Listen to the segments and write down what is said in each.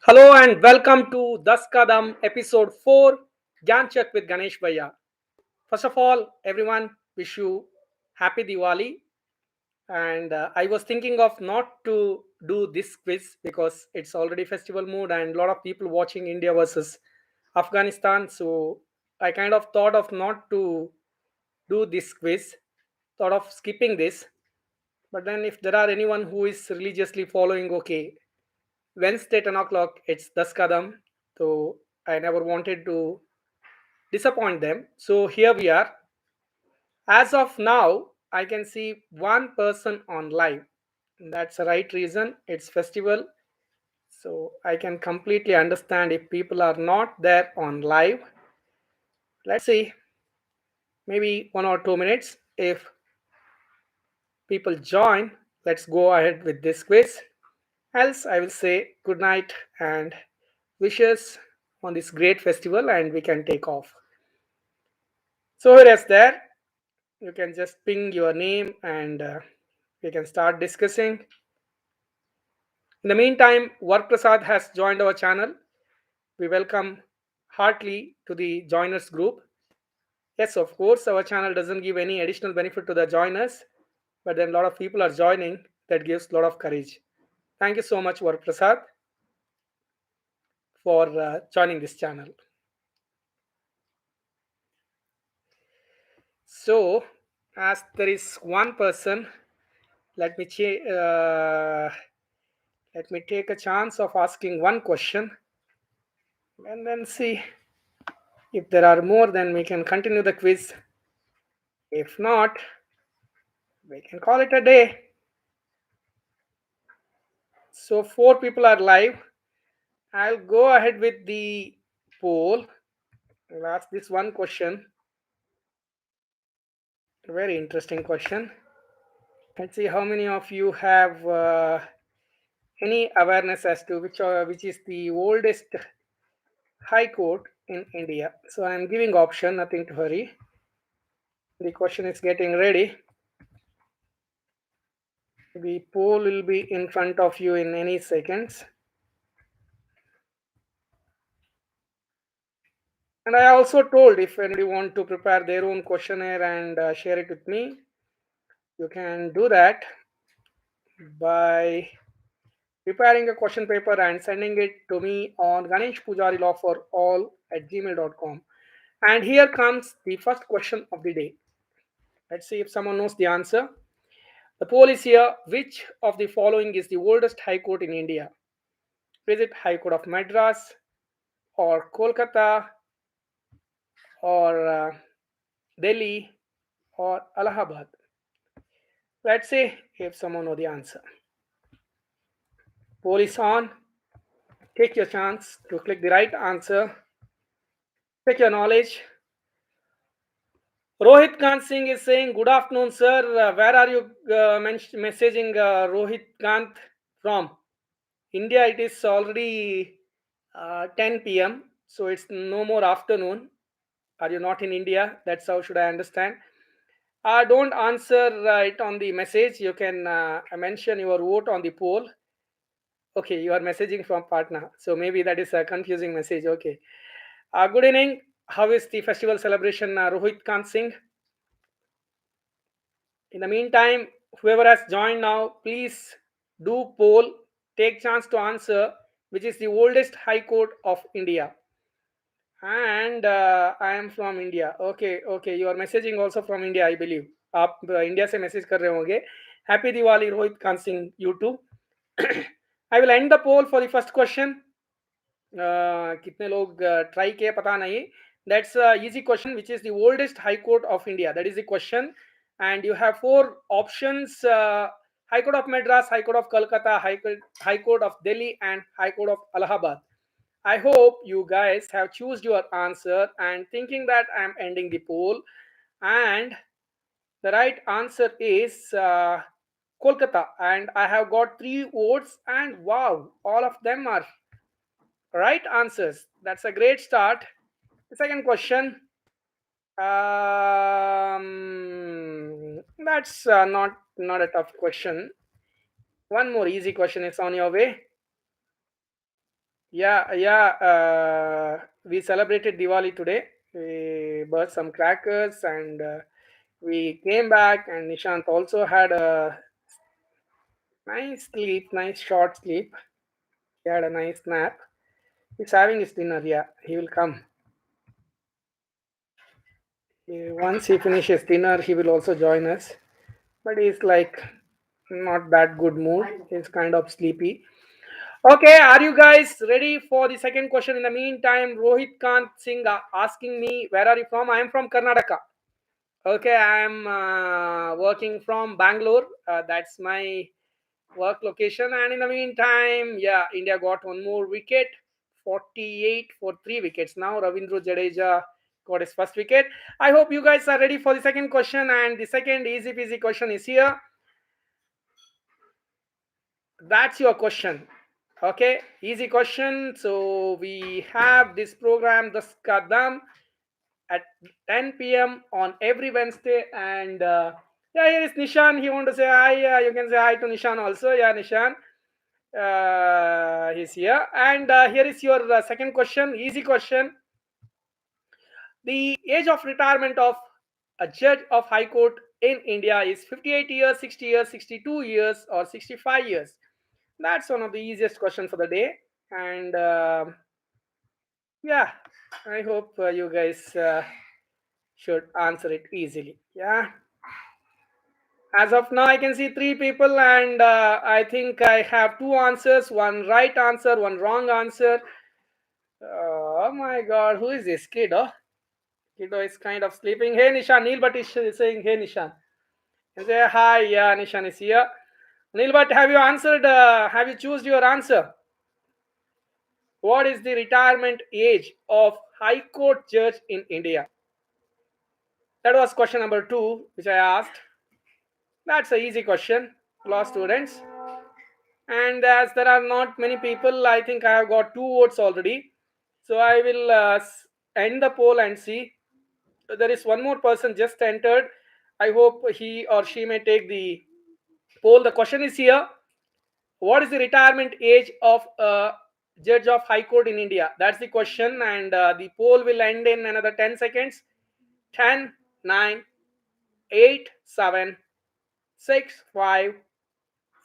Hello and welcome to Dus Ka Dum episode 4 GyAN Check with Ganesh bhaiyya. First of all, everyone, wish you happy Diwali. And I was thinking of not to do this quiz because it's already festival mood and a lot of people watching India versus Afghanistan. So I kind of thought of not to do this quiz, thought of skipping this. But then if there are anyone who is religiously following, okay, Wednesday 10 o'clock, it's Das Ka Dum. So I never wanted to disappoint them. So here we are. As of now, I can see one person on live. That's the right reason. It's festival. So I can completely understand if people are not there on live. Let's see, maybe 1 or 2 minutes. If people join, let's go ahead with this quiz. Else, I will say good night and wishes on this great festival, and we can take off. So here is there. You can just ping your name and we can start discussing. In the meantime, Work Prasad has joined our channel. We welcome heartily to the joiners group. Yes, of course, our channel doesn't give any additional benefit to the joiners, but then a lot of people are joining. That gives a lot of courage. Thank you so much, Work Prasad, for joining this channel. So, as there is one person, let me let me take a chance of asking one question and then see if there are more. Then we can continue the quiz. If not, we can call it a day. So four people are live. I'll go ahead with the poll. I'll ask this one question. Very interesting question. Let's see how many of you have any awareness as to which is the oldest high court in India. So I'm giving option, nothing to hurry. The question is getting ready. The poll will be in front of you in any seconds. And I also told if anybody want to prepare their own questionnaire and share it with me, you can do that by preparing a question paper and sending it to me on ganeshpoojarylawforall at gmail.com. And here comes the first question of the day. Let's see if someone knows the answer. The poll is here. Which of the following is the oldest high court in India? Is it High Court of Madras or Kolkata or Delhi or Allahabad? Let's see if someone know the answer. Poll is on. Take your chance to click the right answer. Check your knowledge. Rohit Kant Singh is saying, "Good afternoon, sir. Where are you messaging Rohit Kant from? India, it is already 10 p.m., so it's no more afternoon. Are you not in India? That's how should I understand. Don't answer it on the message. You can mention your vote on the poll. Okay, you are messaging from Patna, so maybe that is a confusing message. Okay. Good evening. How is the festival celebration, Rohit Kant Singh? In the meantime, whoever has joined now, please do poll. Take chance to answer. Which is the oldest High Court of India? And I am from India. Okay, okay. You are messaging also from India, I believe. आप India से message कर रहे होंगे. Happy Diwali Rohit Kant Singh you too. I will end the poll for the first question. कितने लोग try किए पता नहीं. That's a easy question. Which is the oldest high court of India? That is the question. And you have four options: High Court of Madras, High Court of Kolkata, High Court of Delhi, and High Court of Allahabad. I hope you guys have chosen your answer and thinking that I am ending the poll. And the right answer is Kolkata. And I have got 3 votes. And wow, all of them are right answers. That's a great start. The second question. That's not a tough question. One more easy question is on your way. Yeah. We celebrated Diwali today. We burst some crackers and we came back. And Nishant also had a nice sleep, nice short sleep. He had a nice nap. He's having his dinner. Yeah, he will come. Once he finishes dinner, he will also join us. But he's like not that good mood. He's kind of sleepy. Okay, are you guys ready for the second question? In the meantime, Rohit Kant Singh asking me, where are you from? I am from Karnataka. Okay, I am working from Bangalore. That's my work location. And in the meantime, yeah, India got one more wicket, 48 for 3 wickets. Now Ravindra Jadeja got his first wicket. I hope you guys are ready for the second question. And the second easy peasy question is here. That's your question. Okay, easy question. So we have this program, Dus Ka Dum, at 10 p.m. on every Wednesday. And yeah, here is Nishan. He want to say hi. You can say hi to Nishan also. Yeah, Nishan. He's here. And here is your second question. Easy question. The age of retirement of a judge of High Court in India is 58 years, 60 years, 62 years, or 65 years. That's one of the easiest questions for the day. And yeah, I hope you guys should answer it easily. Yeah. As of now, I can see three people, and I think I have two answers, one right answer, one wrong answer. Oh my god, who is this kid? Oh, kiddo is kind of sleeping. Hey Nishan, Neil Bhatt is saying, hey Nishan. And say hi, yeah, Nishan is here. Neil Bhatt, have you answered? Have you choose your answer? What is the retirement age of High Court judge in India? That was question number two, which I asked. That's an easy question, law students. And as there are not many people, I think I have got two votes already. So I will end the poll and see. There is one more person just entered. I hope he or she may take the poll. The question is here: what is the retirement age of a judge of High Court in India? That's the question, and the poll will end in another 10 seconds. 10, 9, 8, 7, 6, 5,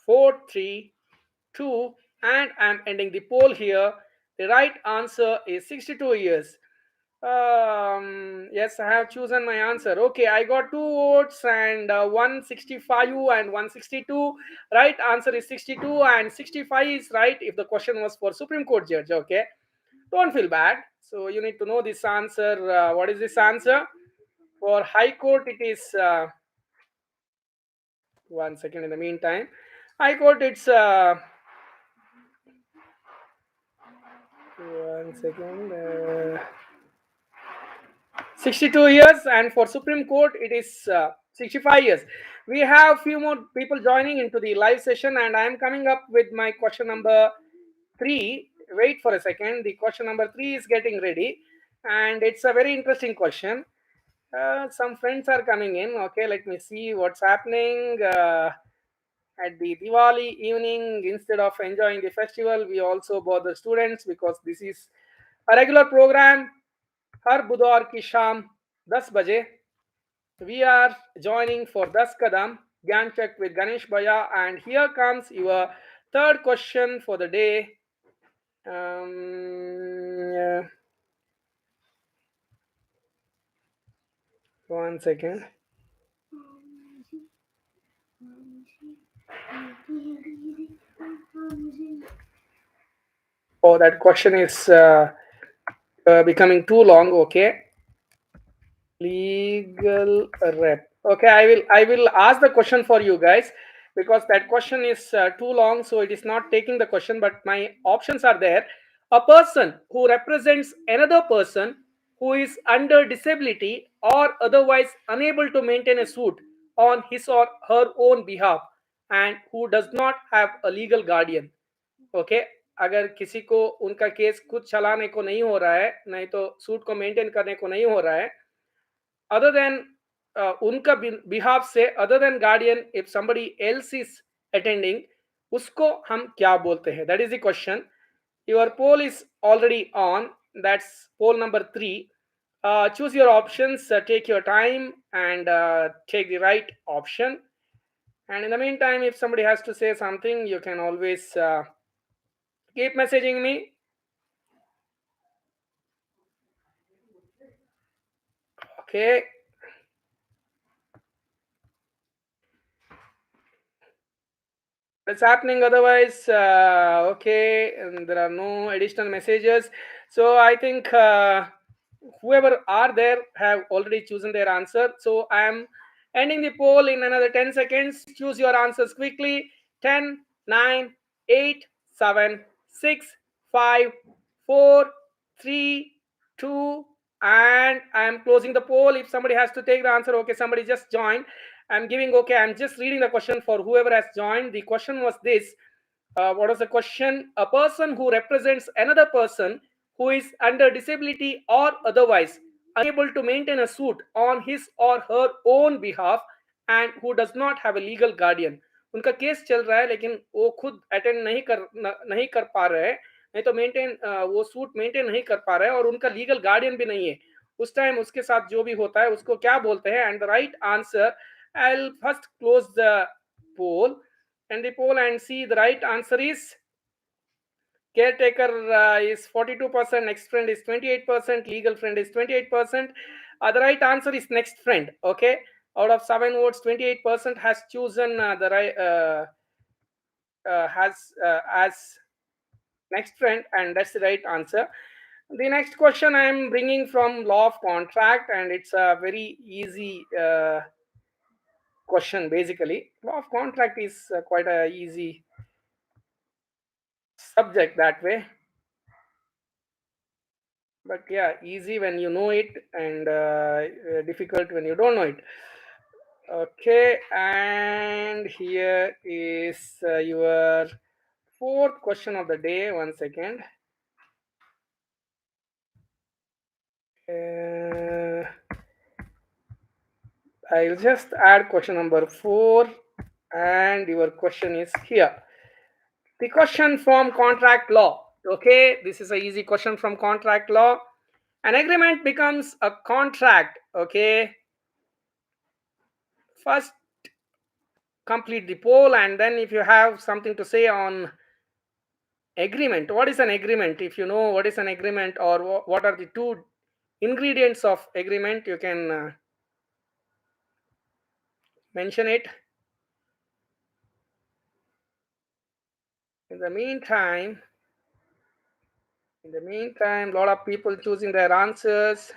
4, 3, 2, and I'm ending the poll here. The right answer is 62 years. Yes, I have chosen my answer. Okay, I got two votes and 165 and 162. Right answer is 62 and 65 is right if the question was for Supreme Court judge. Okay, don't feel bad. So you need to know this answer. What is this answer? For High Court, it is 1 second in the meantime. High Court, it's 1 second. 62 years, and for Supreme Court it is 65 years. We have few more people joining into the live session, and I am coming up with my question number 3. Wait for a second, the question number 3 is getting ready, and it's a very interesting question. Some friends are coming in. Okay, let me see what's happening. At the Diwali evening, instead of enjoying the festival, we also bother students because this is a regular program. हर बुधवार की शाम 10 बजे we are joining for Dus Ka Dum, GyAN check with Ganesh Bhaiyya, and here comes your third question for the day. Yeah. 1 second. Oh, that question is becoming too long. Okay. Legal rep. Okay, I will ask the question for you guys because that question is too long, so it is not taking the question, but my options are there. A person who represents another person who is under disability or otherwise unable to maintain a suit on his or her own behalf and who does not have a legal guardian. Okay, अगर किसी को उनका case खुद चलाने को नहीं हो रहा है, नहीं तो सूट को मेंटेन करने को नहीं हो रहा है, other than उनका behalf से, other than guardian, if somebody else is attending, उसको हम क्या बोलते हैं? That is the question. Your poll is already on. That's poll number 3. Choose your options, take your time, and take the right option. And in the meantime, if somebody has to say something, you can always keep messaging me. Okay. What's happening otherwise? Okay, and there are no additional messages. So I think whoever are there have already chosen their answer. So I am ending the poll in another 10 seconds. Choose your answers quickly. 10, 9, 8, 7, 6, 5, 4, 3, 2, and I am closing the poll. If somebody has to take the answer, okay, somebody just joined. I'm giving, okay, I'm just reading the question for whoever has joined. The question was this. What was the question? A person who represents another person who is under disability or otherwise unable to maintain a suit on his or her own behalf and who does not have a legal guardian. उनका case चल रहा है लेकिन वो खुद attend नहीं कर पा रहे हैं, नहीं तो मेंटेन वो सूट मेंटेन नहीं कर पा रहे हैं और उनका लीगल गार्डियन भी नहीं है. उस टाइम उसके साथ जो भी होता है उसको क्या बोलते हैं? And the right answer, I'll first close the poll and see the right answer is caretaker is 42%, next friend is 28%, legal friend is 28%. The right answer is next friend. Okay, out of 7 votes, 28% has chosen the right has as next friend, and that's the right answer. The next question I am bringing from law of contract, and it's a very easy question. Basically, law of contract is quite a easy subject that way, but yeah, easy when you know it and difficult when you don't know it. Okay, and here is your fourth question of the day. One second. I'll just add question number 4, and your question is here. The question from contract law. Okay, this is an easy question from contract law. An agreement becomes a contract. Okay, first complete the poll, and then if you have something to say on agreement, what is an agreement? If you know what is an agreement or what are the 2 ingredients of agreement, you can mention it. In the meantime, a lot of people choosing their answers.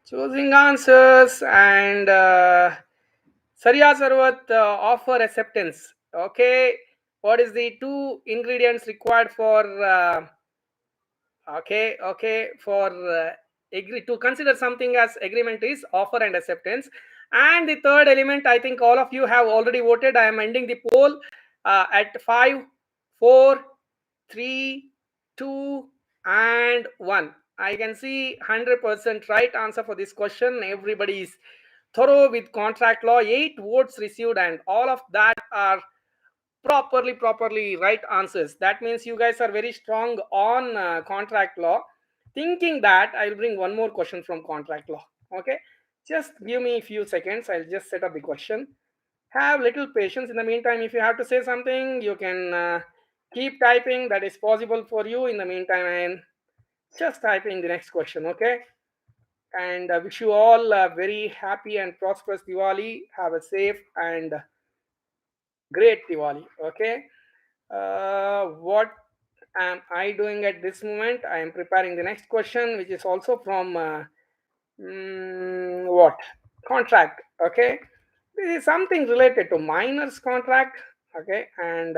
Choosing answers, and Sarya Sarvat offer acceptance. Okay, what is the 2 ingredients required for for agree to consider something as agreement is offer and acceptance. And the third element, I think all of you have already voted. I am ending the poll at 5, 4, 3, 2, and 1. I can see 100% right answer for this question. Everybody is thorough with contract law. 8 votes received, and all of that are properly right answers. That means you guys are very strong on contract law. Thinking that, I'll bring one more question from contract law. Okay, just give me a few seconds. I'll just set up the question. Have little patience. In the meantime, if you have to say something, you can keep typing. That is possible for you. In the meantime, I'm just typing the next question. Okay, and wish you all a very happy and prosperous Diwali. Have a safe and great Diwali. Okay, what am I doing at this moment? I am preparing the next question, which is also from what contract. Okay, this is something related to minors contract. Okay, and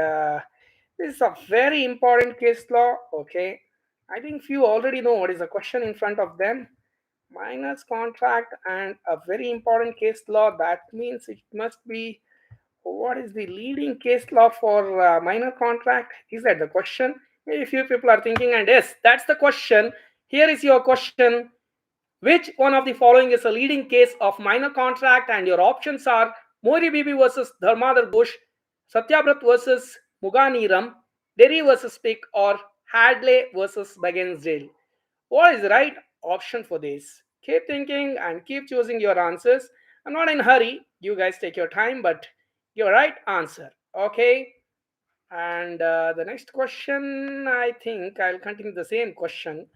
this is a very important case law. Okay, I think few already know what is the question in front of them. Minors contract and a very important case law. That means it must be, what is the leading case law for minor contract? Is that the question? Maybe few people are thinking, and yes, that's the question. Here is your question. Which one of the following is a leading case of minor contract? And your options are Mori Bibi versus Dharmadhar Ghosh, Satyabrat versus Muganiram, Derry versus Pick, or Hadley versus Bagensdale. What is the right option for this? Keep thinking and keep choosing your answers. I'm not in a hurry. You guys take your time, but your right answer. Okay. And the next question, I think I'll continue the same question.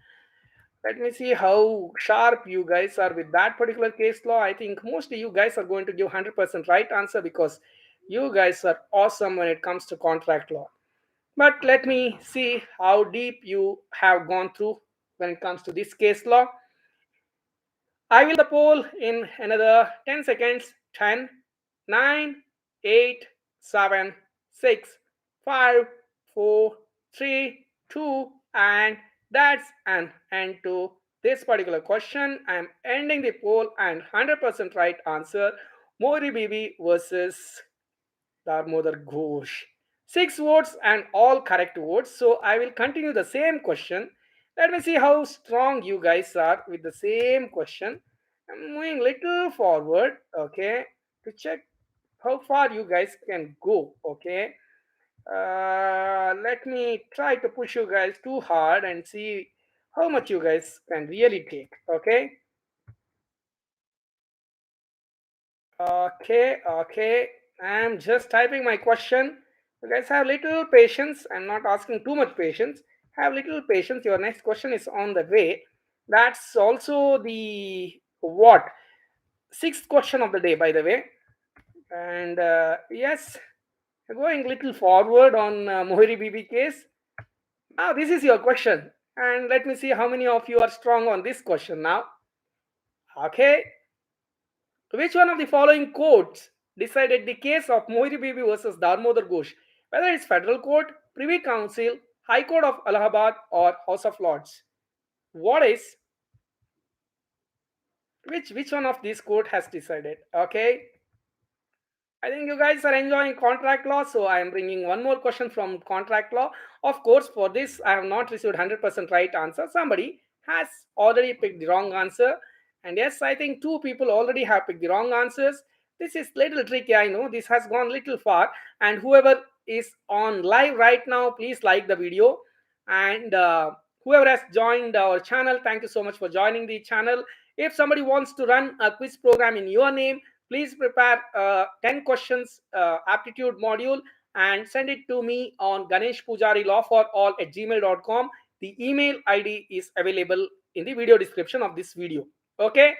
Let me see how sharp you guys are with that particular case law. I think mostly you guys are going to give 100% right answer because you guys are awesome when it comes to contract law. But let me see how deep you have gone through when it comes to this case law. I will the poll in another 10 seconds. 10, 9, 8, 7, 6, 5, 4, 3, 2, and that's an end to this particular question. I am ending the poll and 100% right answer Mori Bibi versus Damodar Ghosh. 6 votes and all correct votes. So I will continue the same question. Let me see how strong you guys are with the same question. I'm moving little forward, okay, to check how far you guys can go, okay. Let me try to push you guys too hard and see how much you guys can really take, okay. Okay. I'm just typing my question. You guys have little patience. I'm not asking too much patience. Have little patience. Your next question is on the way. That's also the what? Sixth question of the day, by the way. And yes, going little forward on Mohiri Bibi case. Now, this is your question. And let me see how many of you are strong on this question now. Okay. Which one of the following courts decided the case of Mohri Bibi versus Damodar Ghosh? Whether it's Federal Court, Privy Council, High Court of Allahabad, or House of Lords? What is which one of these court has decided? Okay, I think you guys are enjoying contract law, so I am bringing one more question from contract law. Of course, for this, I have not received 100% right answer. Somebody has already picked the wrong answer. And yes, I think two people already have picked the wrong answers. This is little tricky, I know. This has gone little far. And whoever is on live right now, please like the video. And whoever has joined our channel, thank you so much for joining the channel. If somebody wants to run a quiz program in your name, please prepare 10 questions aptitude module and send it to me on ganeshpoojarylawforall at gmail.com. The email id is available in the video description of this video. Okay,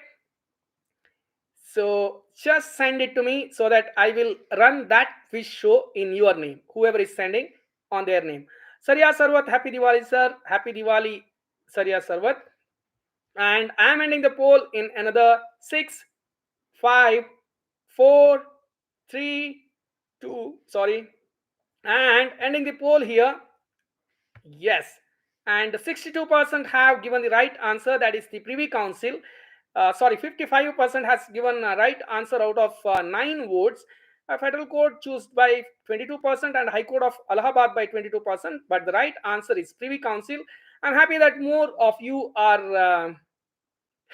so just send it to me so that I will run that quiz show in your name, whoever is sending on their name. Sarya Sarvat, happy Diwali, sir. Happy Diwali, Sarya Sarvat. And I am ending the poll in another 6, 5, 4, 3, 2, sorry, and ending the poll here. Yes, and 62% have given the right answer, that is the Privy Council. Sorry, 55% has given a right answer out of 9 votes. Federal Court choose by 22% and High Court of Allahabad by 22%, but the right answer is Privy Council. I'm happy that more of you are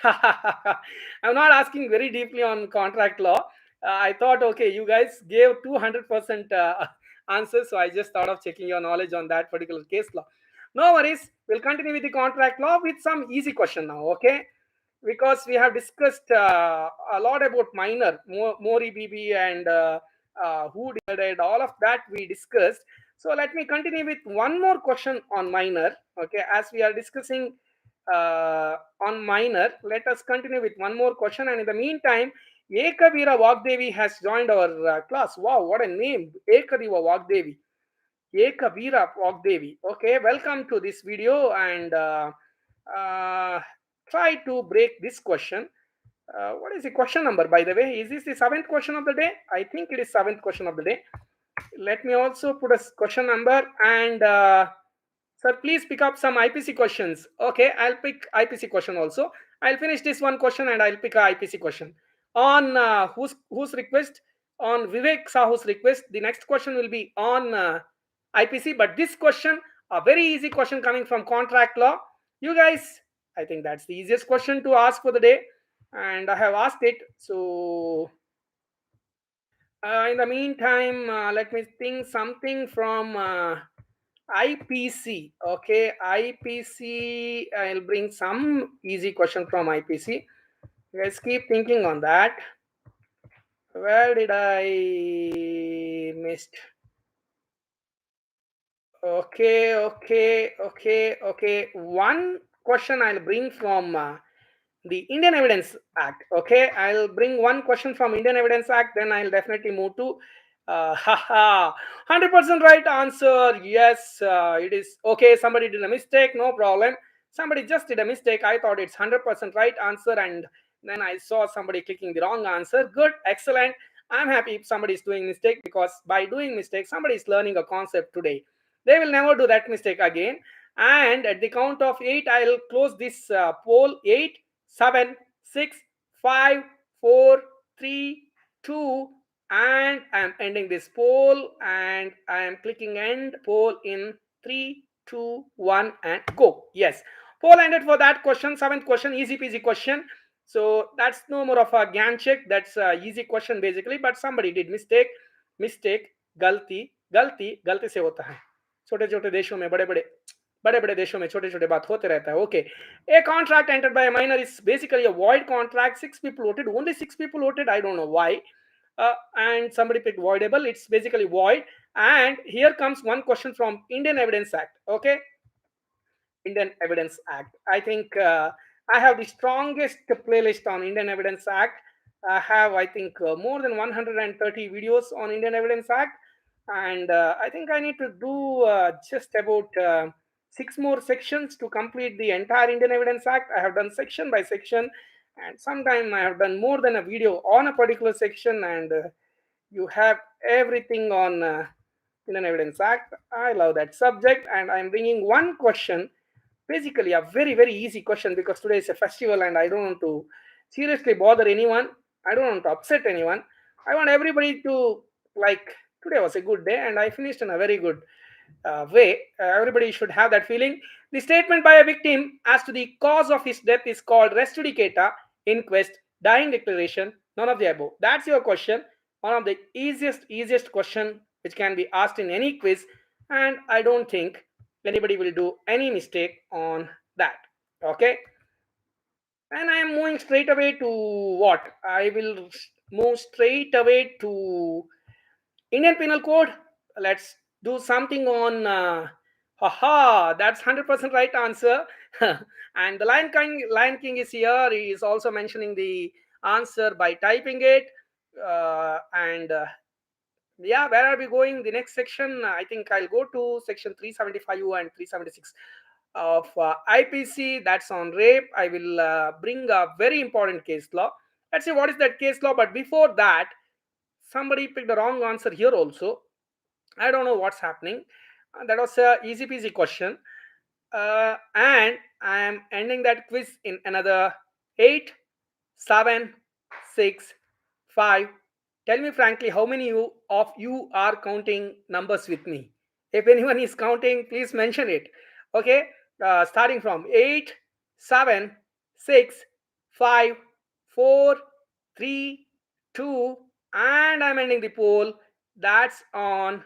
I'm not asking very deeply on contract law. I thought, okay, you guys gave 200% answers, so I just thought of checking your knowledge on that particular case law. No worries, we'll continue with the contract law with some easy question now, okay? Because we have discussed a lot about minor, Mori Bibi and who decided, all of that we discussed. So let me continue with one more question on minor, okay? As we are discussing on minor, let us continue with one more question. And in the meantime, Ekavira Vagdevi has joined our class. Wow, what a name! Ekadiva Vagdevi. Ekavira Vagdevi. Okay, welcome to this video and uh, try to break this question. What is the question number, by the way? Is this the 7th question of the day? I think it is 7th question of the day. Let me also put a question number and sir, please pick up some IPC questions. Okay, I'll pick IPC question also. I'll finish this one question and I'll pick a IPC question. On whose request? On Vivek Sahu's request. The next question will be on IPC. But this question, a very easy question coming from contract law. You guys I think that's the easiest question to ask for the day, and I have asked it. So, in the meantime, let me think something from IPC. Okay, IPC. I'll bring some easy question from IPC. Let's keep thinking on that. Where did I missed? Okay. One question I'll bring from the Indian Evidence Act. Okay, I'll bring one question from Indian Evidence Act, then I'll definitely move to haha, 100% right answer. Yes, it is okay. Somebody did a mistake, no problem. Somebody just did a mistake. I thought it's 100% right answer, and then I saw somebody clicking the wrong answer. Good, excellent. I'm happy if somebody is doing mistake, because by doing mistake, somebody is learning a concept today. They will never do that mistake again. And at the count of 8, I'll close this poll. 8, 7, 6, 5, 4, 3, 2, and I am ending this poll, and I am clicking end poll in 3, 2, 1, and go. Yes, poll ended for that question. Seventh question, easy peasy question. So that's no more of a GyAN check. That's a easy question basically, but somebody did mistake, गलती गलती गलती से होता है. छोटे छोटे देशों में बड़े बड़े देशों में छोटे छोटे बात होते रहता है. Okay, a contract entered by a minor is basically a void contract. 6 people voted, only 6 people voted. I don't know why. And somebody picked voidable. It's basically void. And here comes one question from Indian Evidence Act. Okay, Indian Evidence Act. I think I have the strongest playlist on Indian Evidence Act. I have, I think, more than 130 videos on Indian Evidence Act, and I think I need to do just about 6 more sections to complete the entire Indian Evidence Act. I have done section by section, and sometime I have done more than a video on a particular section, and you have everything on Indian Evidence Act. I love that subject, and I'm bringing one question, basically a very easy question, because today is a festival and I don't want to seriously bother anyone. I don't want to upset anyone. I want everybody to, like, today was a good day and I finished in a very good way. Everybody should have that feeling. The statement by a victim as to the cause of his death is called res judicata, inquest, dying declaration, none of the above. That's your question. One of the easiest question which can be asked in any quiz, and I don't think anybody will do any mistake on that. Okay, and I am moving straight away to what? I will move straight away to Indian Penal Code. Let's do something on. Haha, that's 100% right answer. And the Lion King is here. He is also mentioning the answer by typing it. And yeah, where are we going? The next section, I think I'll go to section 375 and 376 of IPC. That's on rape. I will bring a very important case law. Let's see what is that case law. But before that, somebody picked the wrong answer here also. I don't know what's happening. That was a easy peasy question. And I am ending that quiz in another 8, 7, 6, 5. Tell me frankly, how many of you are counting numbers with me? If anyone is counting, please mention it. Okay, starting from 8, 7, 6, 5, 4, 3, 2, and I'm ending the poll. That's on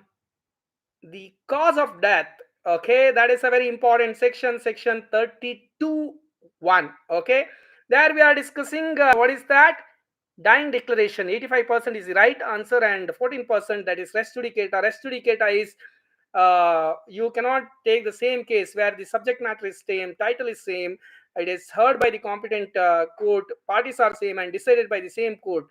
the cause of death. Okay, that is a very important section, section 32 1. Okay, there we are discussing what is that? Dying declaration. 85% is the right answer, and 14% that is res judicata. Res judicata is you cannot take the same case where the subject matter is same, title is same, it is heard by the competent court, parties are same, and decided by the same court,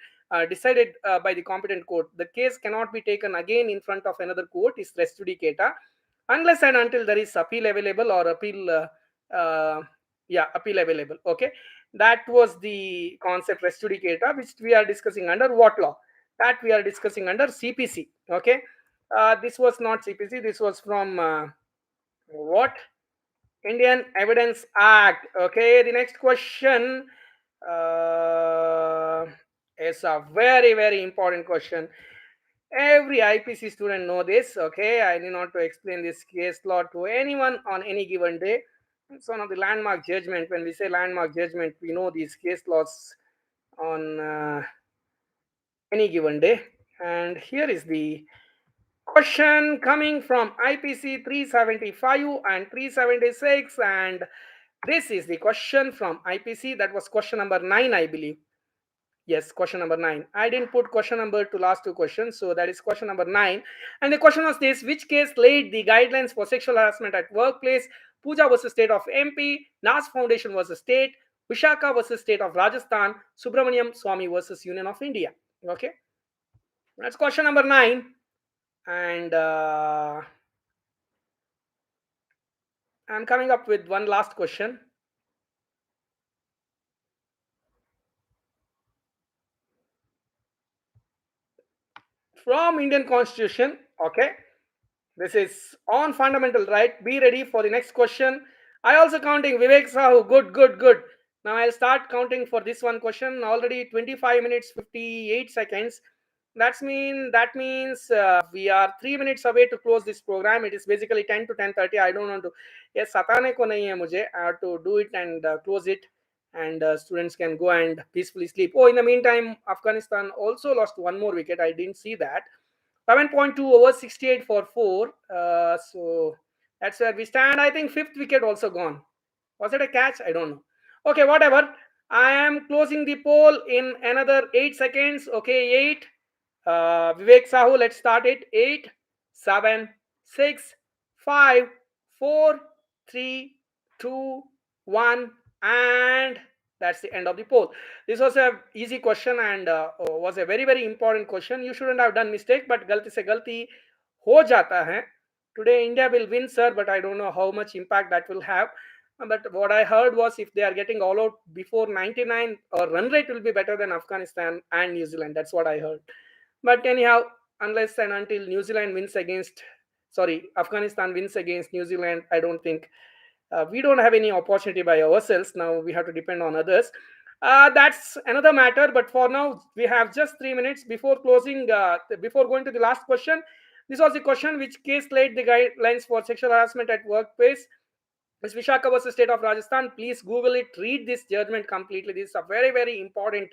decided by the competent court. The case cannot be taken again in front of another court, is res judicata, unless and until there is appeal available or appeal available. Okay, that was the concept res judicata, which we are discussing under what law? That we are discussing under CPC. Okay, this was not CPC. This was from what? Indian Evidence Act. Okay, the next question uh, is a very important question. Every IPC student know this. Okay, I need not to explain this case law to anyone on any given day. It's one of the landmark judgment. When we say landmark judgment, we know these case laws on any given day. And here is the question coming from IPC 375 and 376, and this is the question from IPC. That was question number 9, I believe. Yes, question number 9. I didn't put question number to last two questions, so that is question number 9. And the question was this: which case laid the guidelines for sexual harassment at workplace? Pooja versus State of MP, Nas Foundation versus State, Vishaka versus State of Rajasthan, Subramaniam Swamy versus Union of India. Okay, that's question number 9. And I'm coming up with one last question. From Indian Constitution. Okay, this is on fundamental right. Be ready for the next question. I also counting Vivek Sahu. Good, good, good. Now I'll start counting for this one question. Already 25 minutes 58 seconds. That means we are 3 minutes away to close this program. It is basically 10 to 10:30. I don't want to. Yes, satane ko nahi hai mujhe. I have to do it and close it, and students can go and peacefully sleep. Oh, in the meantime, Afghanistan also lost one more wicket. I didn't see that. 7.2 over 68 for 4. So that's where we stand. I think fifth wicket also gone. Was it a catch? I don't know. Okay, whatever. I am closing the poll in another 8 seconds. Okay, 8. Vivek Sahu, let's start it. 8, 7, 6, 5, 4, 3, 2, 1, and that's the end of the poll. This was a easy question and was a very very important question. You shouldn't have done mistake, but galti se galti ho jata hai. Today India will win, sir, but I don't know how much impact that will have. But what I heard was if they are getting all out before 99, or run rate will be better than Afghanistan and New Zealand. That's what I heard. But anyhow, unless and until New Zealand wins against, sorry, Afghanistan wins against New Zealand, I don't think we don't have any opportunity by ourselves. Now we have to depend on others. That's another matter. But for now, we have just 3 minutes before closing. Before going to the last question, this was the question: which case laid the guidelines for sexual harassment at workplace? Ms. Vishaka versus State of Rajasthan. Please Google it. Read this judgment completely. This is a very, very important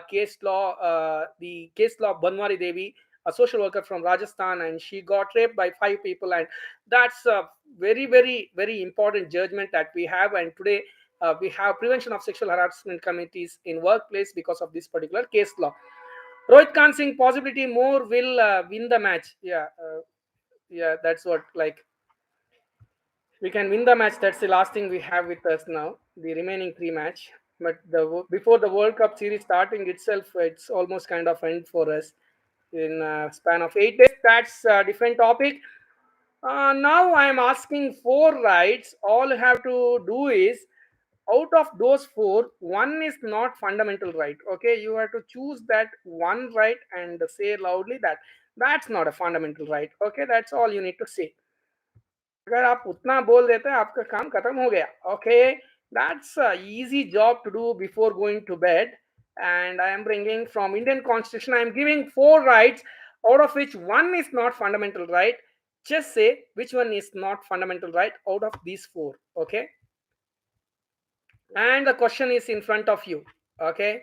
case law. The case law of Banwari Devi, a social worker from Rajasthan, and she got raped by 5 people. And that's a very, very, very important judgment that we have. And today we have prevention of sexual harassment committees in workplace because of this particular case law. Rohit Khan Singh, possibility more will win the match. Yeah, that's what like we can win the match. That's the last thing we have with us now, the remaining 3 match. But before the World Cup series starting itself, it's almost kind of end for us in a span of 8 days. That's a different topic. Now I am asking 4 rights. All you have to do is, out of those four, one is not fundamental right. Okay, you have to choose that one right and say loudly that that's not a fundamental right. Okay, that's all you need to say. अगर आप उतना बोल देते हैं आपका काम खत्म हो गया. Okay, that's a easy job to do before going to bed. And I am bringing from Indian Constitution, I am giving 4 rights, out of which one is not fundamental right. Just say which one is not fundamental right out of these 4. Okay, and the question is in front of you. Okay,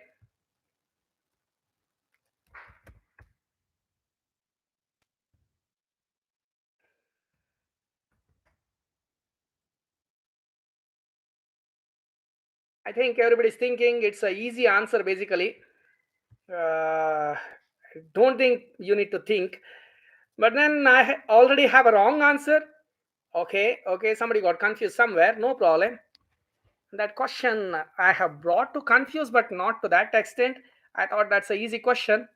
I think everybody's thinking it's a easy answer basically. I don't think you need to think. But then I already have a wrong answer. Okay, somebody got confused somewhere. No problem. That question I have brought to confuse, but not to that extent. I thought that's a easy question.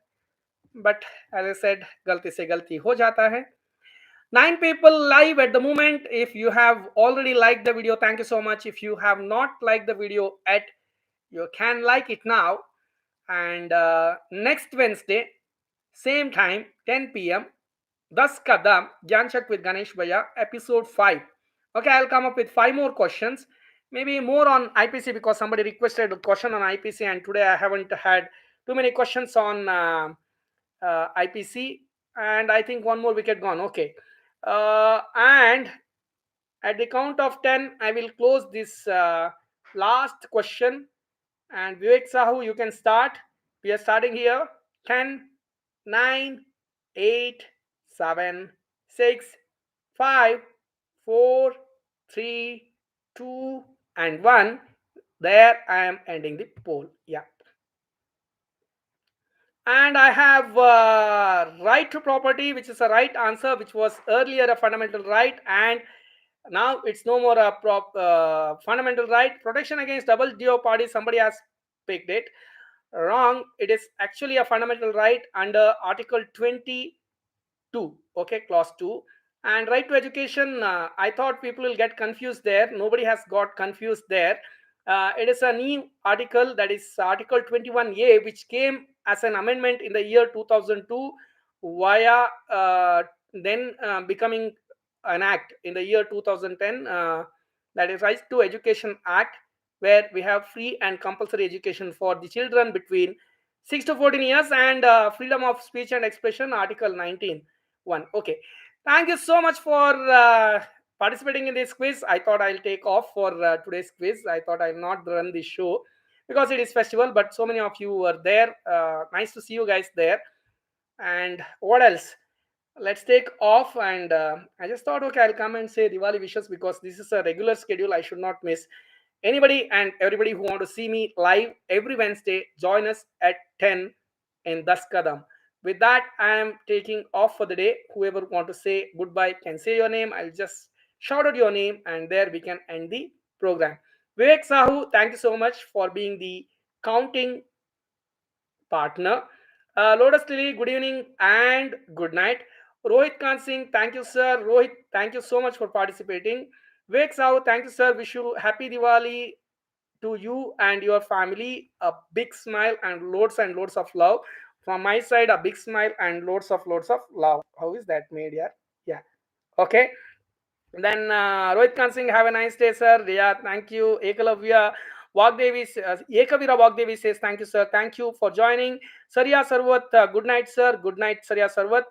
But as I said, galti se galti ho jata hai. 9 people live at the moment. If you have already liked the video, thank you so much. If you have not liked the video yet, you can like it now. And next Wednesday, same time, 10 p.m., Dus Ka Dum, Gyanchak with Ganesh Bhaiyya, episode 5. Okay, I'll come up with 5 more questions. Maybe more on IPC because somebody requested a question on IPC, and today I haven't had too many questions on IPC. And I think one more wicket gone. Okay. And At the count of 10, I will close this last question. And Vivek Sahu, you can start. We are starting here. 10, 9, 8, 7, 6, 5, 4, 3, 2, and 1. There I am ending the poll. Yeah. And I have right to property, which is a right answer, which was earlier a fundamental right, and now it's no more a fundamental right. Protection against double jeopardy, somebody has picked it wrong. It is actually a fundamental right under Article 22, okay, clause 2. And right to education, I thought people will get confused there. Nobody has got confused there. It is a new article, that is Article 21A, which came as an amendment in the year 2002 via then becoming an act in the year 2010, that is Right to Education Act, where we have free and compulsory education for the children between 6 to 14 years, and freedom of speech and expression, Article 19 1. Okay, thank you so much for participating in this quiz. I thought I'll take off for today's quiz. I thought I'll not run the show because it is festival, but so many of you were there. Nice to see you guys there. And what else? Let's take off. And I just thought, okay, I'll come and say Diwali wishes because this is a regular schedule. I should not miss anybody. And everybody who want to see me live every Wednesday, join us at 10 in Dus Ka Dum. With that, I am taking off for the day. Whoever want to say goodbye can say your name. I'll just shout out your name, and there we can end the program. Vivek Sahu, thank you so much for being the counting partner. Lotus Lily, good evening and good night. Rohit Khan Singh, thank you, sir. Rohit, thank you so much for participating. Vivek Sahu, thank you, sir. Wish you happy Diwali to you and your family. A big smile and loads of love. From my side, a big smile and loads of love. How is that made, yeah? Yeah. Okay. Then Rohit Khan Singh, have a nice day, sir. Yeah, thank you. Ekalavya Vagdevi, Ekavira Vagdevi says, thank you, sir. Thank you for joining. Sarya Sarvat, good night, sir. Good night, Sarya Sarvat.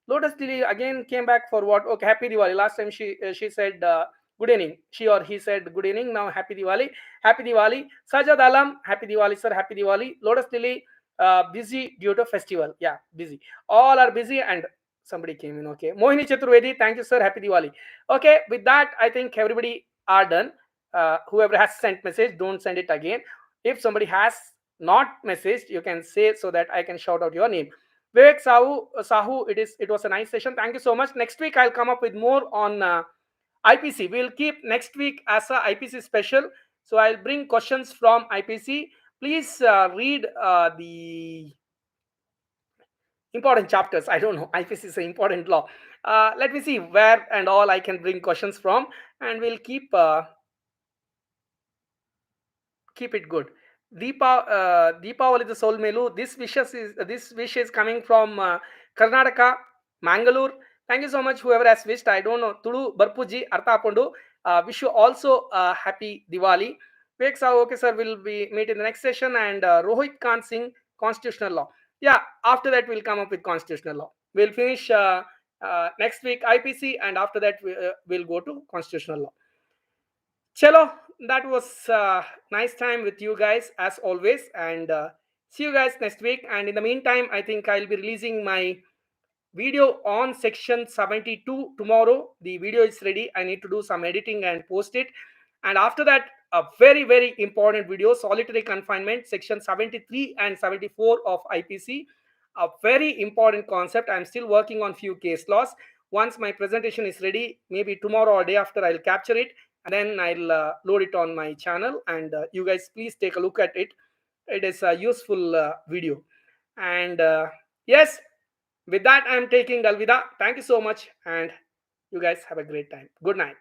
Lotus Lily again came back for what? Okay, happy Diwali. Last time she said good evening. She or he said good evening. Now happy Diwali. Happy Diwali. Sajad Alam, happy Diwali, sir. Happy Diwali. Lotus Lily, busy due to festival. Yeah, busy. All are busy, and somebody came in. Okay. Mohini Chaturvedi, thank you, sir. Happy Diwali. Okay, with that, I think everybody are done. Whoever has sent message, don't send it again. If somebody has not messaged, you can say so that I can shout out your name. Vivek Sahu, it was a nice session. Thank you so much. Next week I'll come up with more on IPC. We'll keep next week as a IPC special. So I'll bring questions from IPC. Please read the important chapters. I don't know. IPC is an important law. Let me see where and all I can bring questions from, and we'll keep it good. Deepavali the Soul Melu. This wish is coming from Karnataka, Mangalore. Thank you so much, whoever has wished. I don't know. Tulu Barpuji Artha Apundu. Wish you also happy Diwali. Vivek Sahu, okay, sir. We'll be meet in the next session. And Rohit Khan Singh, constitutional law. Yeah, after that we'll come up with constitutional law. We'll finish next week IPC, and after that we'll go to constitutional law. Chalo, that was nice time with you guys as always, and see you guys next week. And in the meantime, I think I'll be releasing my video on section 72 tomorrow. The video is ready. I need to do some editing and post it. And after that, a very important video, solitary confinement, section 73 and 74 of IPC. A very important concept. I'm still working on few case laws. Once my presentation is ready, maybe tomorrow or day after, I'll capture it and then I'll load it on my channel. And you guys please take a look at it. It is a useful video. And yes, with that, I'm taking Alvida. Thank you so much, and you guys have a great time. Good night.